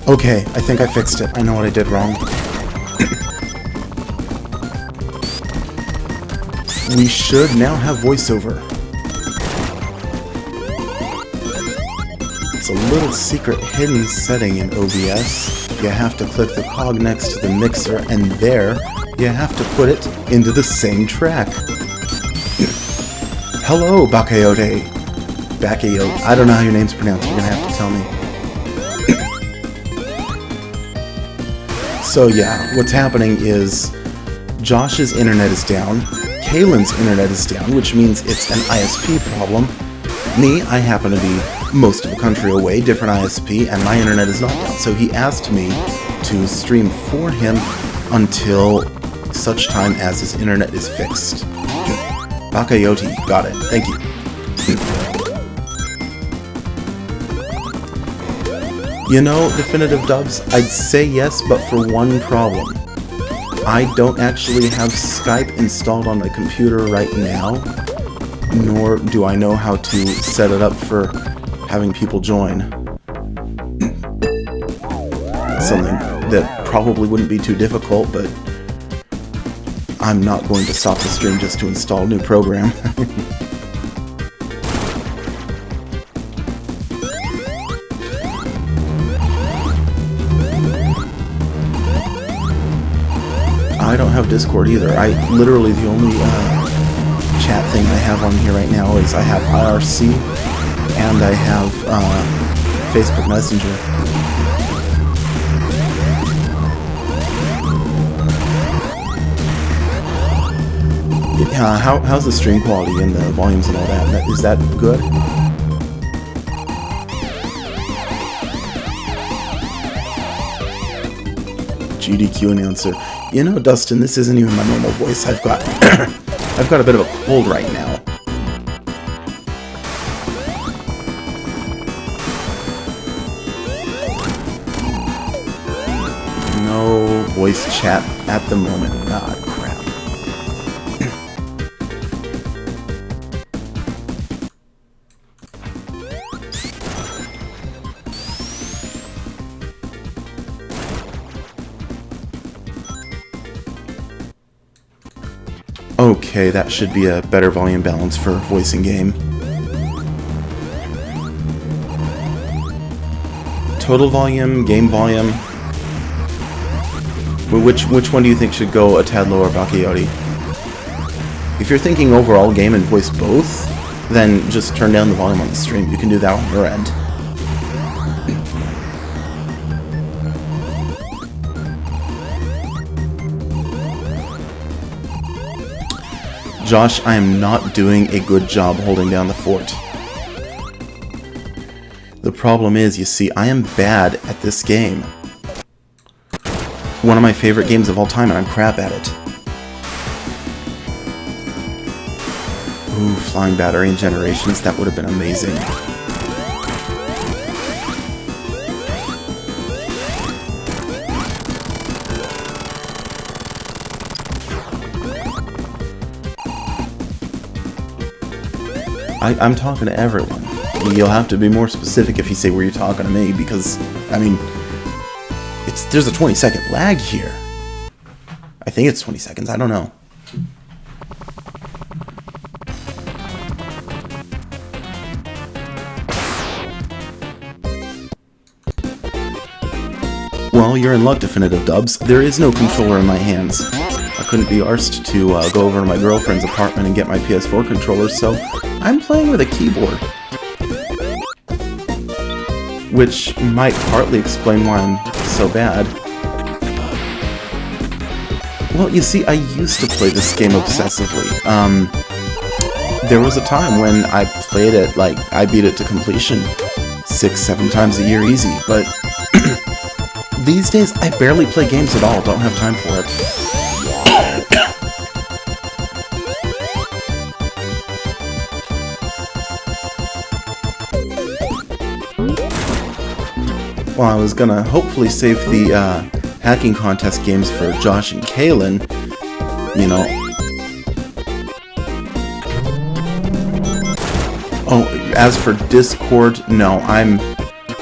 Okay, I think I fixed it. I know what I did wrong. We should now have voiceover. It's a little secret hidden setting in OBS. You have to click the cog next to the mixer, and there, you have to put it into the same track. Hello, Bakayote. Bakayote. I don't know how your name's pronounced. You're gonna have to tell me. So yeah, what's happening is Josh's internet is down, Kaylin's internet is down, which means it's an ISP problem. Me, I happen to be most of the country away, different ISP, and my internet is not down. So he asked me to stream for him until such time as his internet is fixed. Bakayote, got it. Thank you. You know, Definitive Dubs, I'd say yes, but for one problem. I don't actually have Skype installed on my computer right now, nor do I know how to set it up for having people join. Something that probably wouldn't be too difficult, but I'm not going to stop the stream just to install a new program. I don't have Discord either. Literally the only chat thing I have on here right now is I have IRC and I have Facebook Messenger. How's the stream quality and the volumes and all that? Is that good? GDQ announcer. You know, Dustin, this isn't even my normal voice. I've got I've got a bit of a cold right now. No voice chat at the moment. Ah, crap. Okay, that should be a better volume balance for voice in game. Total volume, game volume. Which one do you think should go a tad lower, Bakayote? If you're thinking overall game and voice both, then just turn down the volume on the stream. You can do that on your end. Josh, I am not doing a good job holding down the fort. The problem is, you see, I am bad at this game. One of my favorite games of all time, and I'm crap at it. Ooh, Flying Battery and Generations, that would have been amazing. I'm talking to everyone. You'll have to be more specific if you say where you're talking to me, because, I mean, there's a 20-second lag here. I think it's 20 seconds, I don't know. Well, you're in luck, Definitive Dubs. There is no controller in my hands. I couldn't be arsed to go over to my girlfriend's apartment and get my PS4 controller, so I'm playing with a keyboard. Which might partly explain why I'm so bad. Well, you see, I used to play this game obsessively. There was a time when I played it, like, I beat it to completion 6-7 times a year easy, but these days I barely play games at all, don't have time for it. Well, I was gonna hopefully save the hacking contest games for Josh and Kaylin, you know. Oh, as for Discord, no,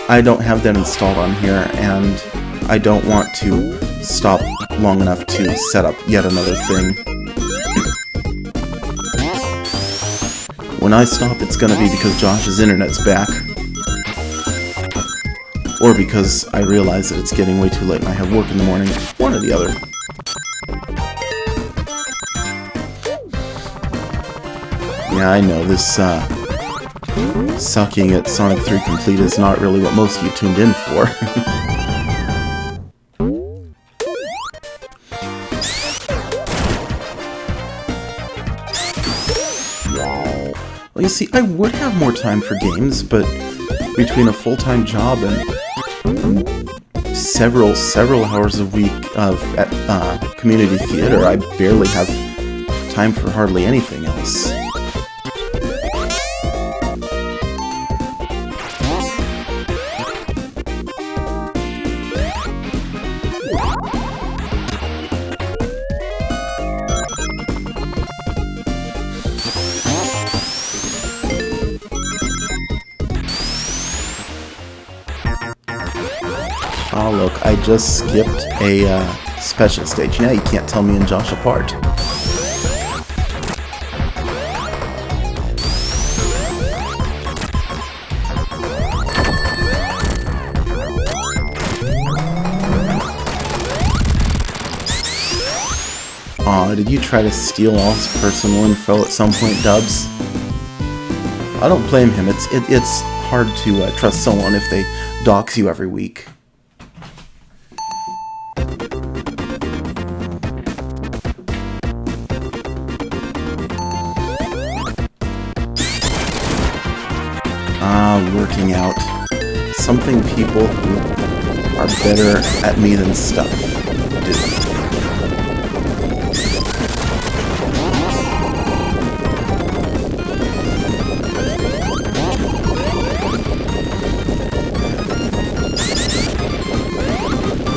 I don't have that installed on here, and I don't want to stop long enough to set up yet another thing. When I stop, it's gonna be because Josh's internet's back. Or because I realize that it's getting way too late and I have work in the morning. One or the other. Yeah, I know, this, sucking at Sonic 3 Complete is not really what most of you tuned in for. Well, you see, I would have more time for games, but between a full-time job and several hours a week of community theater, I barely have time for hardly anything else. Oh look, I just skipped a special stage. Now you can't tell me and Josh apart. Aw, did you try to steal all his personal info at some point, Dubs? I don't blame him. It's hard to trust someone if they dox you every week. Working out. Something people who are better at me than stuff do.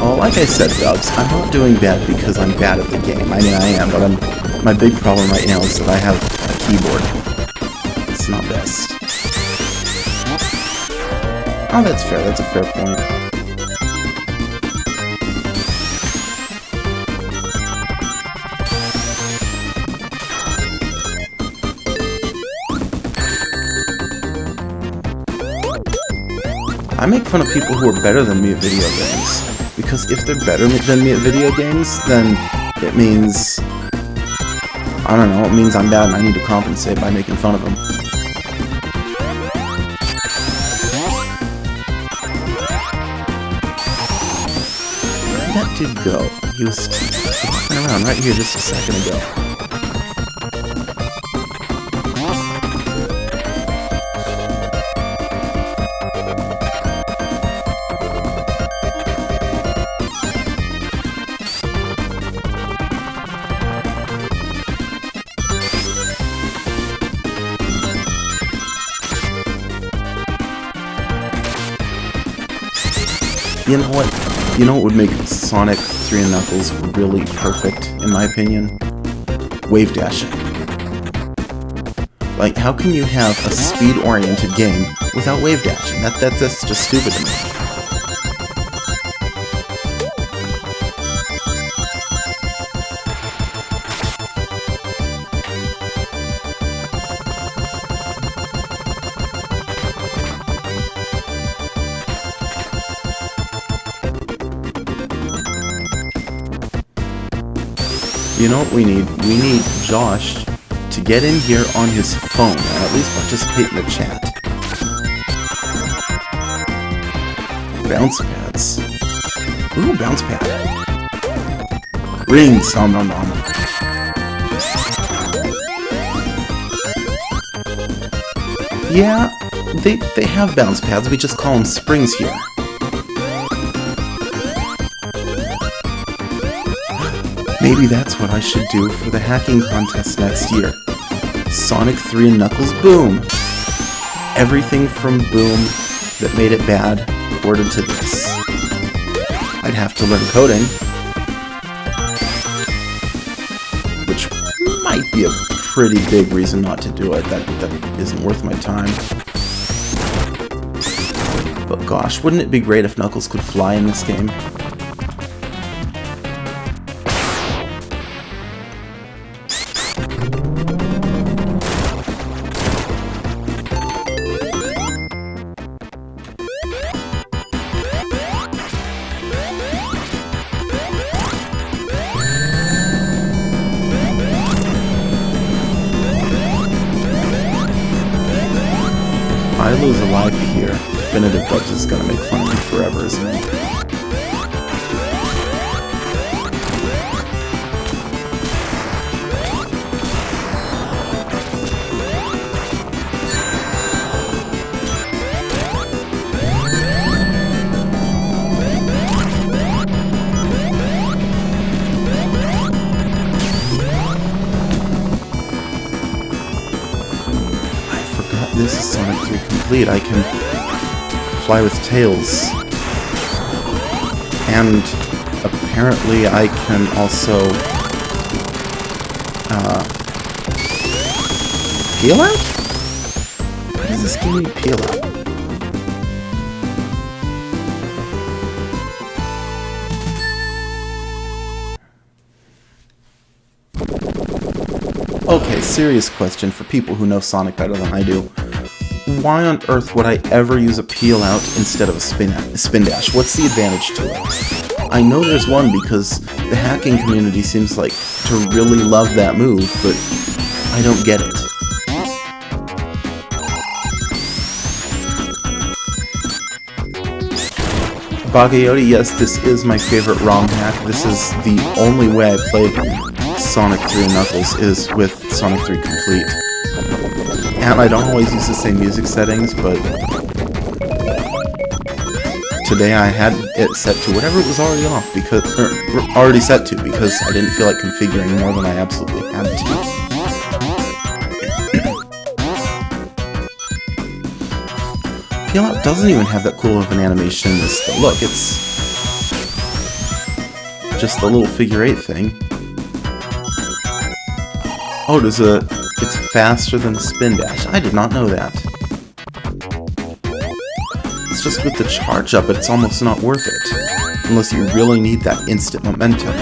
Oh, like I said, Dubs, I'm not doing bad because I'm bad at the game. I mean, I am, but my big problem right now is that I have a keyboard. It's not best. Oh, that's fair. That's a fair point. I make fun of people who are better than me at video games, because if they're better than me at video games, then it means, I don't know, it means I'm bad and I need to compensate by making fun of them. Where did that dude go? He was walking around right here just a second ago. You know what? You know what would make Sonic 3 and Knuckles really perfect, in my opinion? Wave dashing. Like, how can you have a speed-oriented game without wave dashing? That's just stupid to me. You know what we need? We need Josh to get in here on his phone and at least participate in the chat. Bounce pads. Ooh, bounce pad. Rings. Nom nom nom. Yeah, they have bounce pads. We just call them springs here. Maybe that's what I should do for the hacking contest next year. Sonic 3 and Knuckles Boom! Everything from Boom that made it bad ported to this. I'd have to learn coding, which might be a pretty big reason not to do it. That isn't worth my time. But gosh, wouldn't it be great if Knuckles could fly in this game? If I lose a life here, Definitive Dubs is gonna make fun of me forever, isn't it? This is Sonic 3 Complete. I can fly with tails. And apparently I can also peel out? Why does this give me peel out? Okay, serious question for people who know Sonic better than I do. Why on earth would I ever use a peel out instead of a spin dash? What's the advantage to it? I know there's one because the hacking community seems like to really love that move, but I don't get it. Bagayoti, yes, this is my favorite ROM hack. This is the only way I played Sonic 3 and Knuckles is with Sonic 3 Complete. And I don't always use the same music settings, but today I had it set to whatever it was already off because already set to because I didn't feel like configuring more than I absolutely had to. Peel Out doesn't even have that cool of an animation in this though. Look, it's just the little figure 8 thing. Oh, it's faster than the spin dash. I did not know that. It's just with the charge up, it's almost not worth it. Unless you really need that instant momentum.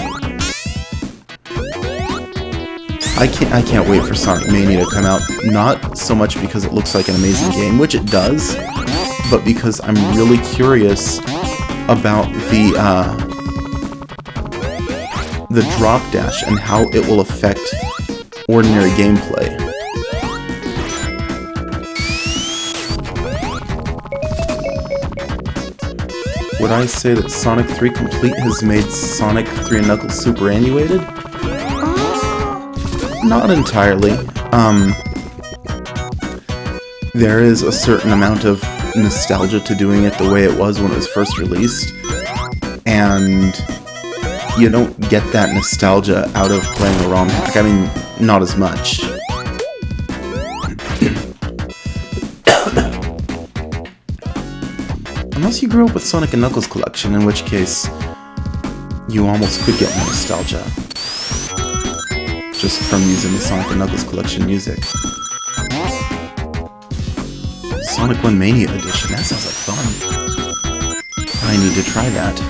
I can't wait for Sonic Mania to come out. Not so much because it looks like an amazing game, which it does, but because I'm really curious about the drop dash and how it will affect ordinary gameplay. Would I say that Sonic 3 Complete has made Sonic 3 and Knuckles superannuated? Not entirely. There is a certain amount of nostalgia to doing it the way it was when it was first released, and you don't get that nostalgia out of playing a ROM hack. I mean, not as much. Unless you grew up with Sonic and Knuckles Collection, in which case you almost could get more nostalgia just from using the Sonic and Knuckles Collection music. Sonic 1 Mania Edition, that sounds like fun. I need to try that.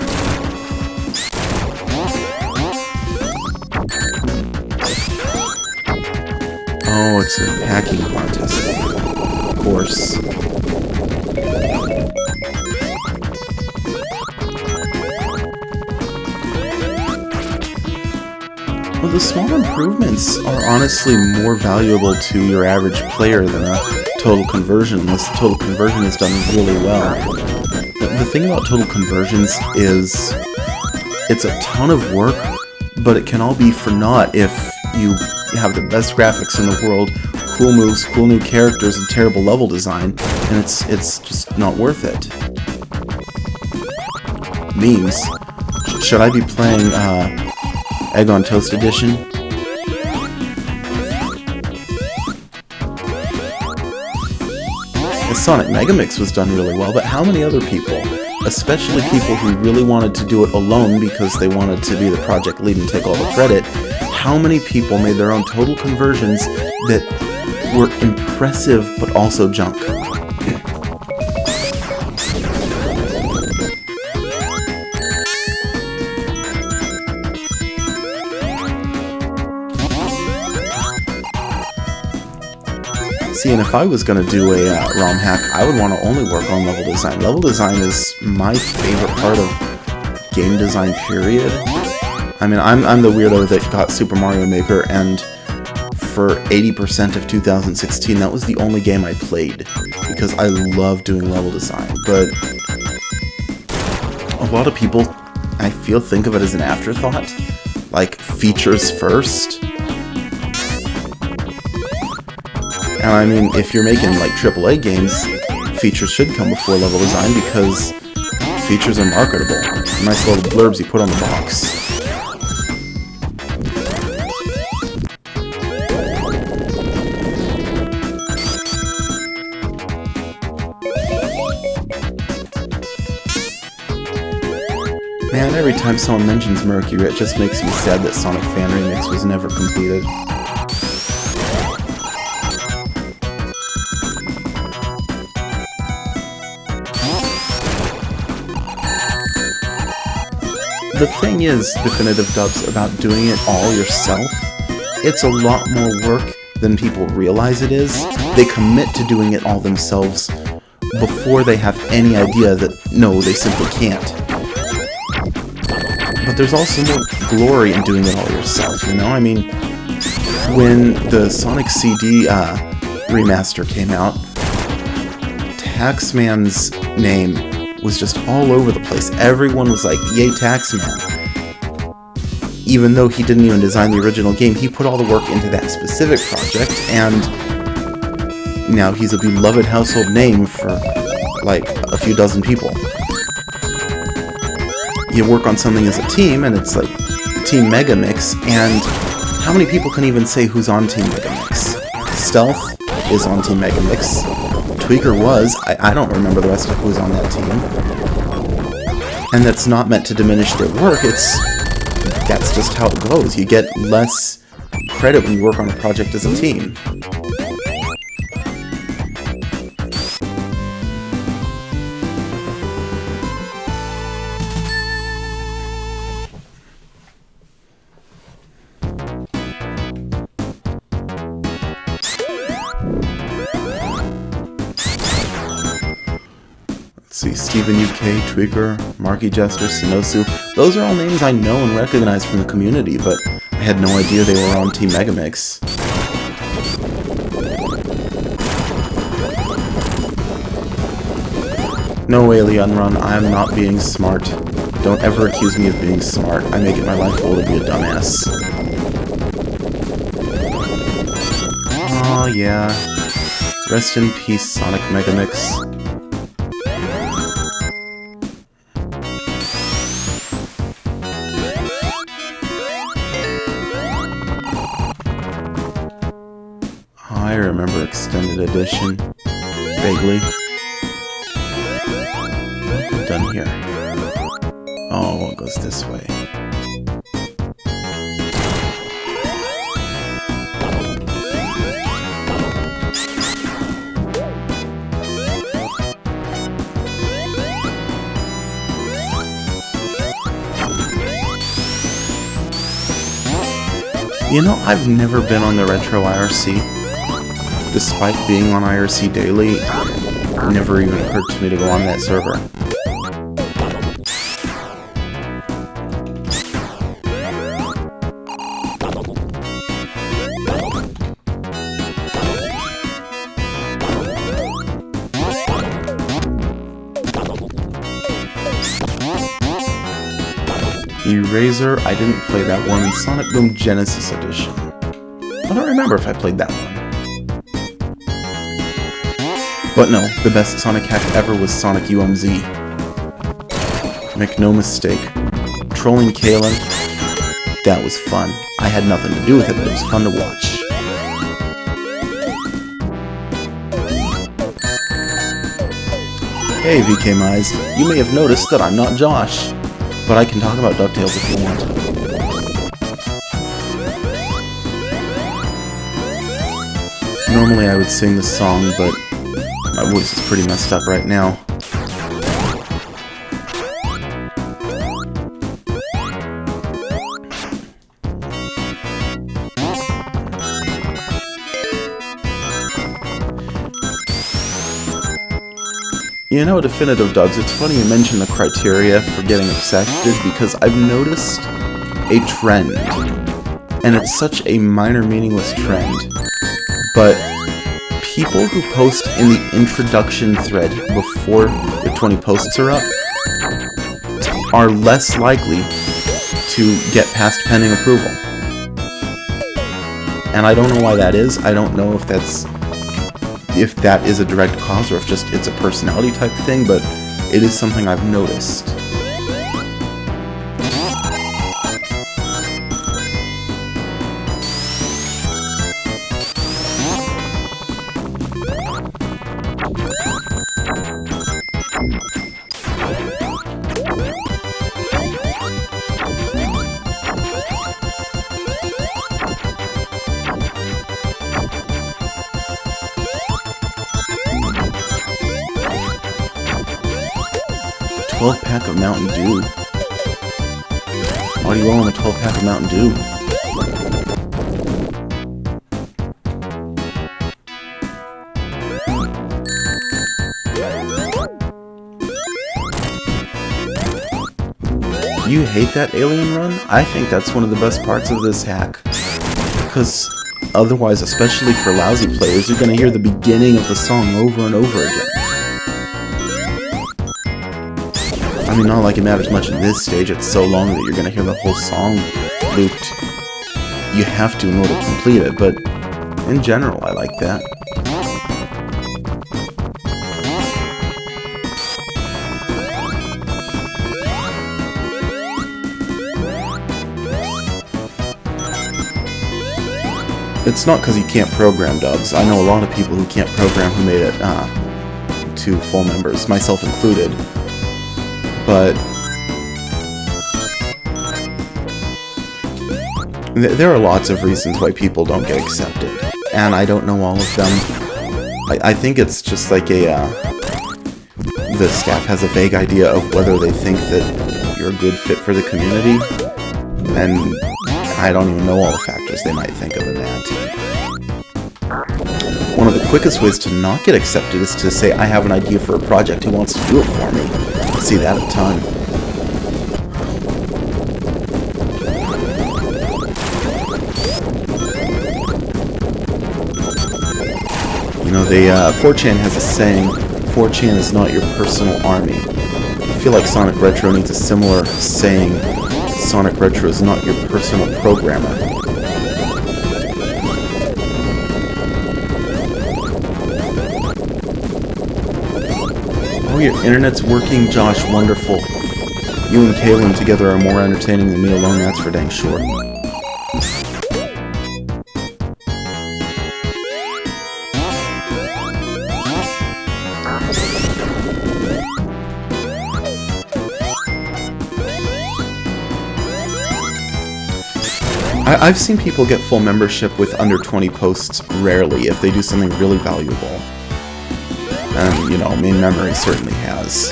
Oh, it's a hacking contest. Of course. Well, the small improvements are honestly more valuable to your average player than a total conversion, unless the total conversion is done really well. The thing about total conversions is it's a ton of work, but it can all be for naught if you have the best graphics in the world, cool moves, cool new characters, and terrible level design, and it's just not worth it. Memes. Should I be playing Egg on Toast Edition? The Sonic Megamix was done really well, but how many other people, especially people who really wanted to do it alone because they wanted to be the project lead and take all the credit, how many people made their own total conversions that were impressive but also junk? See, and if I was going to do a ROM hack, I would want to only work on level design. Level design is my favorite part of game design, period. I mean, I'm the weirdo that got Super Mario Maker, and for 80% of 2016, that was the only game I played, because I love doing level design. But a lot of people, I feel, think of it as an afterthought, like features first. And I mean, if you're making like AAA games, features should come before level design, because features are marketable. Nice little blurbs you put on the box. Man, every time someone mentions Mercury, it just makes me sad that Sonic Fan Remix was never completed. The thing is, Definitive Dubs, about doing it all yourself, it's a lot more work than people realize it is. They commit to doing it all themselves before they have any idea that, no, they simply can't. But there's also more glory in doing it all yourself, you know? I mean, when the Sonic CD remaster came out, Taxman's name was just all over the place. Everyone was like, yay, Taxman. Even though he didn't even design the original game, he put all the work into that specific project, and now he's a beloved household name for like a few dozen people. You work on something as a team, and it's like Team Megamix, and how many people can even say who's on Team Megamix? Stealth is on Team Megamix. Tweaker was. I don't remember the rest of who's on that team. And that's not meant to diminish their work, that's just how it goes. You get less credit when you work on a project as a team. See, Steven UK, Tweaker, Marky Jester, Sinosu, those are all names I know and recognize from the community, but I had no idea they were on Team Megamix. No, Alien Run, I am not being smart. Don't ever accuse me of being smart. I make it my life goal to be a dumbass. Oh yeah. Rest in peace, Sonic Megamix. I remember Extended Edition. Vaguely. What have we done here? Oh, it goes this way. You know, I've never been on the Retro IRC. Despite being on IRC daily, it never even occurred to me to go on that server. Eraser, I didn't play that one in Sonic Boom Genesis Edition. I don't remember if I played that one. But no, the best Sonic hack ever was Sonic UMZ. Make no mistake, trolling Kalen, that was fun. I had nothing to do with it, but it was fun to watch. Hey VK Mize, you may have noticed that I'm not Josh, but I can talk about DuckTales if you want. Normally I would sing the song, but my voice is pretty messed up right now. You know, Definitive Dubs, it's funny you mention the criteria for getting accepted because I've noticed a trend, and it's such a minor, meaningless trend, but people who post in the introduction thread before the 20 posts are up are less likely to get past pending approval. And I don't know why that is. I don't know if that is a direct cause or if just it's a personality type thing, but it is something I've noticed. 12-pack of Mountain Dew. Why do you want a 12-pack of Mountain Dew? You hate that alien run? I think that's one of the best parts of this hack. Because otherwise, especially for lousy players, you're going to hear the beginning of the song over and over again. I mean, not like it matters much in this stage, it's so long that you're going to hear the whole song looped. You have to in order to complete it, but in general, I like that. It's not because you can't program dubs. I know a lot of people who can't program who made it to full members, myself included. But there are lots of reasons why people don't get accepted, and I don't know all of them. I think it's just like the staff has a vague idea of whether they think that you're a good fit for the community, and I don't even know all the factors they might think of in that. One of the quickest ways to not get accepted is to say, I have an idea for a project, who wants to do it for me? I see that a ton. You know, 4chan has a saying, 4chan is not your personal army. I feel like Sonic Retro needs a similar saying, Sonic Retro is not your personal programmer. Oh, your internet's working, Josh. Wonderful. You and Kaylin together are more entertaining than me alone, that's for dang sure. I've seen people get full membership with under 20 posts rarely if they do something really valuable. And, you know, main memory certainly has.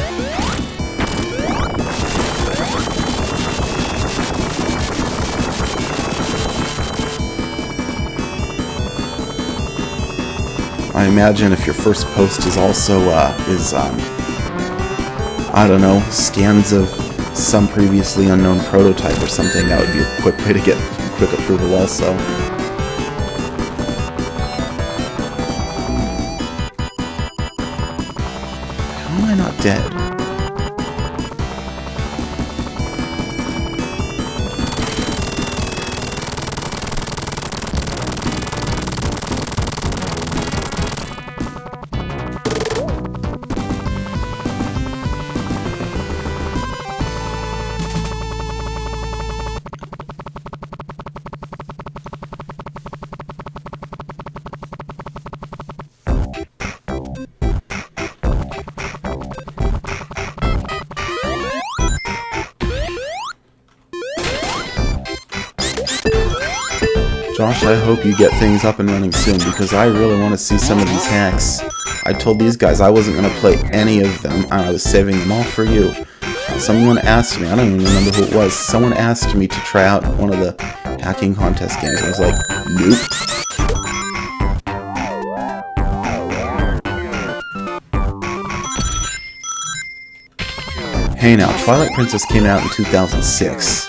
I imagine if your first post is also, I don't know, scans of some previously unknown prototype or something, that would be a quick way to get quick approval also. How am I not dead? Josh, I hope you get things up and running soon, because I really want to see some of these hacks. I told these guys I wasn't going to play any of them, and I was saving them all for you. Someone asked me, I don't even remember who it was, someone asked me to try out one of the hacking contest games. I was like, nope. Hey now, Twilight Princess came out in 2006.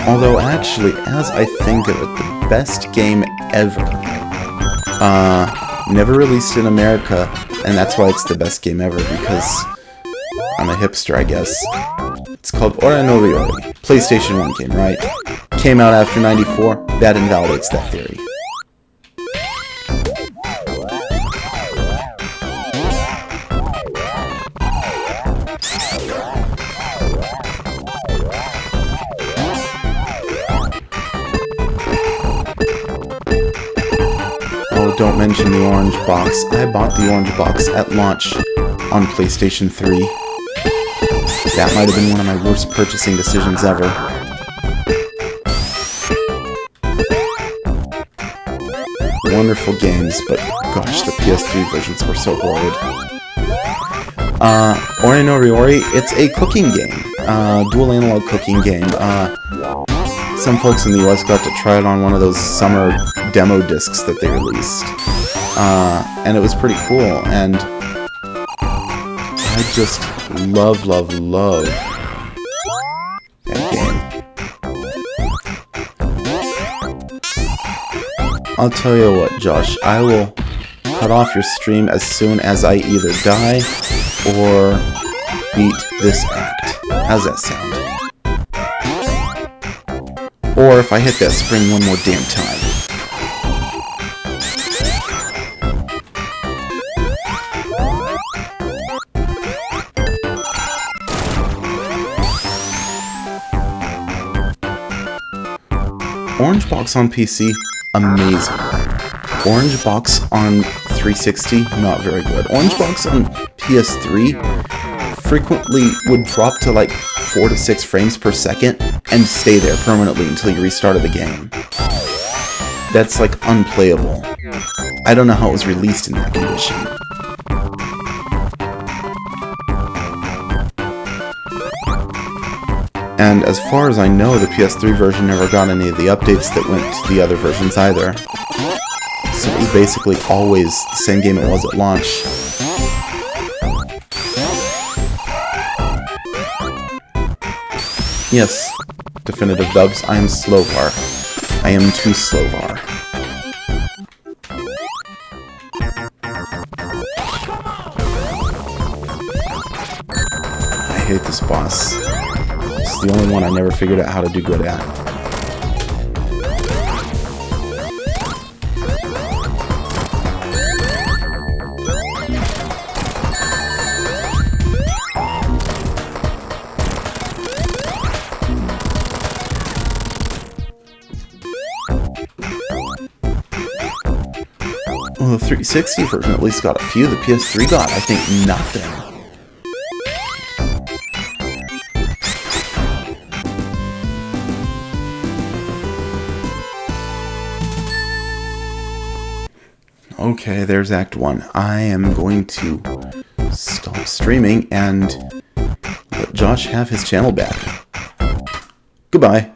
Although, actually, as I think of it, the best game ever. Never released in America, and that's why it's the best game ever, because I'm a hipster, I guess. It's called Ora no Ryori. PlayStation 1 game, right? Came out after 94. That invalidates that theory. Don't mention the orange box. I bought the orange box at launch on PlayStation 3. That might have been one of my worst purchasing decisions ever. Wonderful games, but gosh, the PS3 versions were so horrid. Ora no Ryori, it's a cooking game. Dual analog cooking game. Some folks in the US got to try it on one of those summer demo discs that they released. And it was pretty cool, and I just love that game. I'll tell you what, Josh, I will cut off your stream as soon as I either die or beat this act. How's that sound? Or if I hit that spring one more damn time. Orange Box on PC, amazing. Orange Box on 360, not very good. Orange Box on PS3 frequently would drop to like 4 to 6 frames per second and stay there permanently until you restarted the game. That's like unplayable. I don't know how it was released in that condition. And as far as I know, the PS3 version never got any of the updates that went to the other versions either. So it was basically always the same game it was at launch. Yes, definitive dubs, I am Slovar. I am too Slovar. I hate this boss. It's the only one I never figured out how to do good at. Well, the 360 version at least got a few. The PS3 got, I think, nothing. Okay, there's Act 1. I am going to stop streaming and let Josh have his channel back. Goodbye.